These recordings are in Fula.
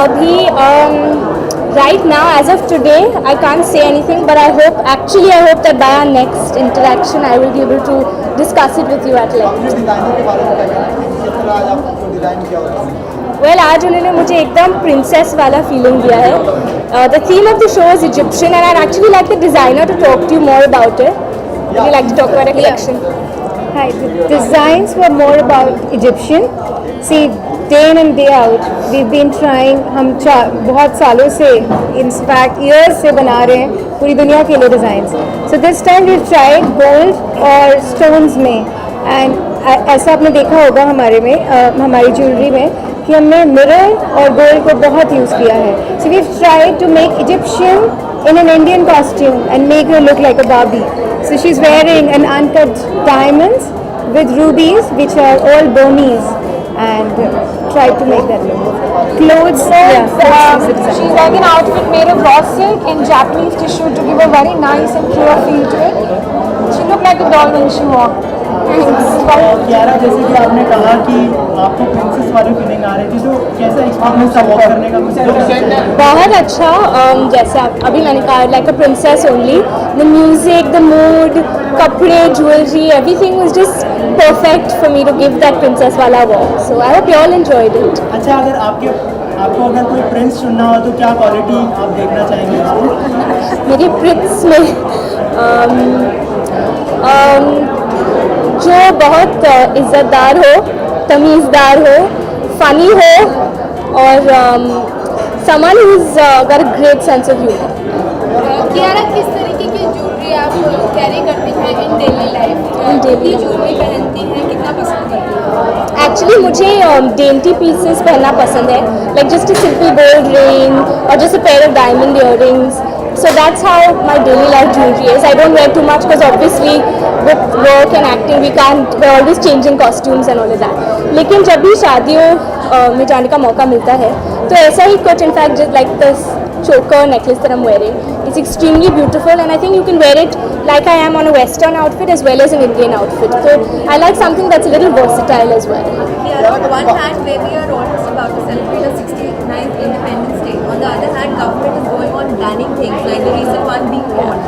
अभी right now, as of today, I can't say anything, but I hope that by our next interaction, I will be able to discuss it with you at length. अपने डिजाइनर के बारे में क्या कहना है किस तरह आज आपको डिजाइन किया होता है? Well, आज उन्होंने मुझे एकदम princess वाला feeling दिया है. The theme of the show is Egyptian, and I'd actually like the designer to talk to you more about it. Would you like to talk about a collection? Hi, the designs were more about Egyptian. See, day in and day out, we've been trying. हम बहुत सालों से, in fact, years से बना रहे हैं पूरी दुनिया के लिए designs. So this time we've tried gold और stones में, and ऐसा आपने देखा होगा हमारी ज्वेलरी में कि हमने मिरर और गोल्ड को बहुत यूज़ किया है. So we've tried to make Egyptian in an Indian costume and make her look like a Barbie. So she's wearing an uncut diamonds with rubies, which are all Burmese, and tried to make that look. Clothes, She's wearing an outfit made of raw silk in Japanese tissue to give a very nice and pure feel to it. She looked like a doll when she walked. Kiara, जैसे कि आपने कहा कि आपको प्रिंसेस वाली फीलिंग आ रही थी, तो कैसा एक्सपीरियंस था वॉक करने का? बहुत अच्छा. जैसे अभी मैंने कहा like a princess only. The music, the mood, कपड़े, jewelry, everything was just perfect for me to give that princess वाला walk. So I hope you all enjoyed it. अच्छा, अगर आपको अगर कोई प्रिंस चुनना हो तो क्या क्वालिटी आप देखना चाहेंगे? मेरी प्रिंस में जो बहुत इज़्ज़तदार हो, तमीज़दार हो, फ़नी हो और someone who's got a great sense of humor. Kiara, किस तरीके की ज्वेलरी आप कैरी करती हैं इन डेली लाइफ? daily ज्वेलरी पहनती हैं, कितना पसंद करती हैं? एक्चुअली मुझे डेंटी पीसेस पहनना पसंद है, like just a simple gold ring और just a pair of diamond earrings. So that's how my daily life jewelry is. I don't wear too much because obviously with work and acting we're always changing costumes and all of that. लेकिन जब भी शादियों में जाने का मौका मिलता है तो ऐसा ही कुछ, in fact just like this choker necklace that I'm wearing, it's extremely beautiful and I think you can wear it like I am on a western outfit as well as an Indian outfit. So I like something that's a little versatile as well. Kiara, on one hand, we are almost about to celebrate the 69th Independence Day. On the other hand, government is going on banning things like the recent one being porn.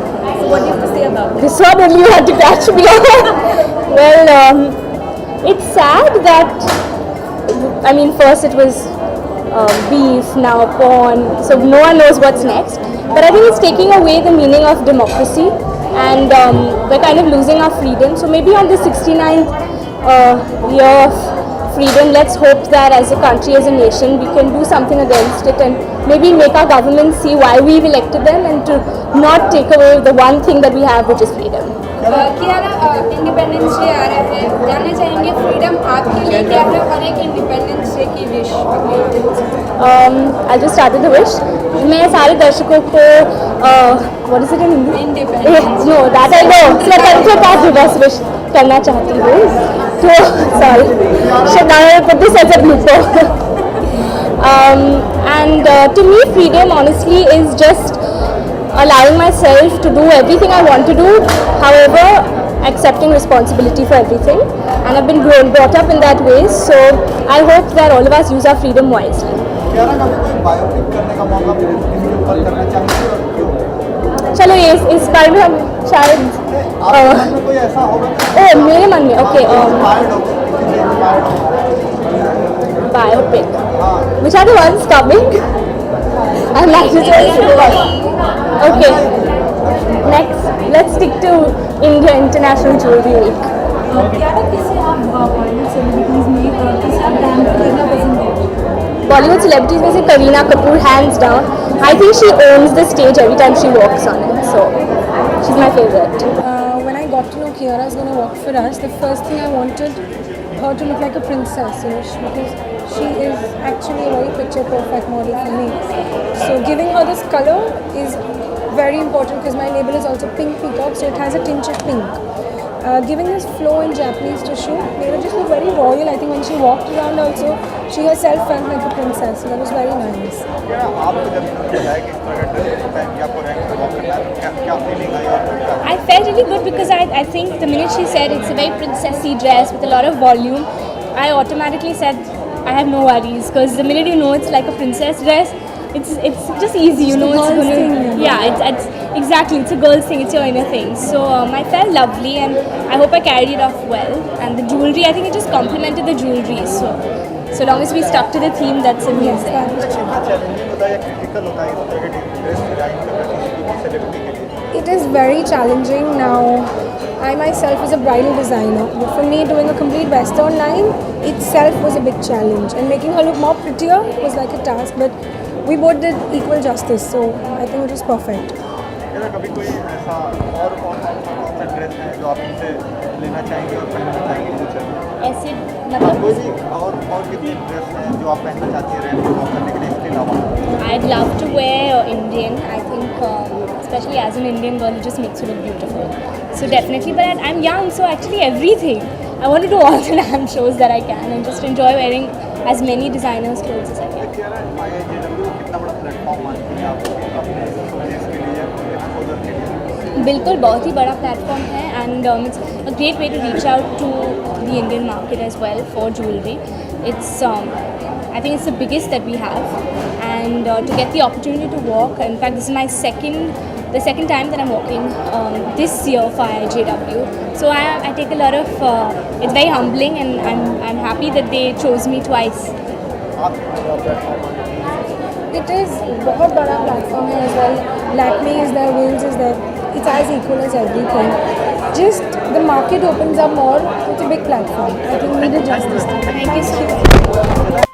So what do you have to say about this? This one only you had to catch me off. Well, it's sad that, I mean, first it was beef, now porn, so no one knows what's next. But I think it's taking away the meaning of democracy and we're kind of losing our freedom. So maybe on the 69th year of freedom, let's hope that as a country, as a nation, we can do something against it and maybe make our government see why we've elected them and to not take away the one thing that we have, which is freedom. Kiara, independence day आ रहा है, जानना चाहेंगे फ्रीडम आपके लिए क्या है और एक इंडिपेंडेंस डे की wish? I'll just start with the wish. मैं सारे दर्शकों को what is it in Hindi? Independence. No, that I know. स्वतंत्रता का दिवस विश करना चाहती हूँ. तो sorry, should now I put this as a blooper. And to me, freedom honestly is just allowing myself to do everything I want to do, however accepting responsibility for everything, and I've been brought up in that way, so I hope that all of us use our freedom wisely. Kiara, कभी कोई बायोपिक करने का मौका मिले तो किसके ऊपर करना चाहेंगे और क्यों? चलो ये इस बारे में हम शायद आपके मन में कोई ऐसा होगा ओ मेरे मन में ओके इंस्पायर्ड हो किसी से इंस्पायर्ड हो? Biopic which are the ones coming? I like to say okay, next let's stick to India International Jewelry Week. Kiara, किसे आप बॉलीवुड सेलिब्रिटीज में किसे आप डांस करना पसंद है? Bollywood celebrities में से Kareena Kapoor, hands down. I think she owns the stage every time she walks on it, so she's my favorite. When I got to know Kiara is going to work for us, the first thing I wanted her to look like a princess, because she is actually a very picture perfect model for me. So giving her this color is very important because my label is also Pink Peacock, so it has a tinge of pink. Giving this flow in Japanese tissue made her just look very royal. I think when she walked around also, she herself felt like a princess, so that was very nice. Kiara, आपको जब इन्होंने बताया कि इस तरह का ड्रेस पहन के आपको रैंक में वॉक करना है, क्या फीलिंग आई और I felt really good because I think the minute she said it's a very princessy dress with a lot of volume, I automatically said I have no worries because the minute you know it's like a princess dress, it's just easy. You know a it's girl's going to. thing, Yeah, it's exactly. It's a girl's thing. It's your inner thing. So I felt lovely, and I hope I carried it off well. And the jewelry, I think it just complemented the jewelry. So long as we stuck to the theme, that's amazing. कितना चैलेंजिंग होता है या क्रिटिकल होता है इस तरह के dress design करना किसी भी सेलिब्रिटी के लिए? It is very challenging now. I myself is a bridal designer, but for me doing a complete western line itself was a big challenge, and making her look more prettier was like a task, but we both did equal justice, so I think it was perfect. क्या कभी कोई ऐसा और कौन सा ड्रेस है जो आप इनसे लेना चाहेंगे और पहनना चाहेंगे फ्यूचर में? ऐसे मतलब कोई भी और कितनी ड्रेस है जो आप पहनना चाहती हैं रैंप वॉक करने के लिए इसके अलावा? I'd love to wear Indian. I think, especially as an Indian girl, it just makes you look beautiful. So definitely, but I'm young, so actually everything. I want to do all the damn shows that I can and just enjoy wearing as many designers clothes as I can. देखिए यार IIJW कितना बड़ा प्लेटफॉर्म मानती हैं आप अपने देश के लिए एक्सपोजर के लिए? बिल्कुल बहुत ही बड़ा प्लेटफॉर्म है and it's a great way to reach out to the Indian market as well for jewellery. It's I think it's the biggest that we have, and to get the opportunity to walk. In fact, this is my the second time that I'm walking this year for IIJW. So I take a lot of. It's very humbling, and I'm happy that they chose me twice. आप कितना बड़ा प्लेटफॉर्म मानती हैं? It is बहुत बड़ा platform है as well. Lakme is there, Wales is there. It's as equal as everything. Just the market opens up more. It's a big platform. I think we did justice. Thank you so much.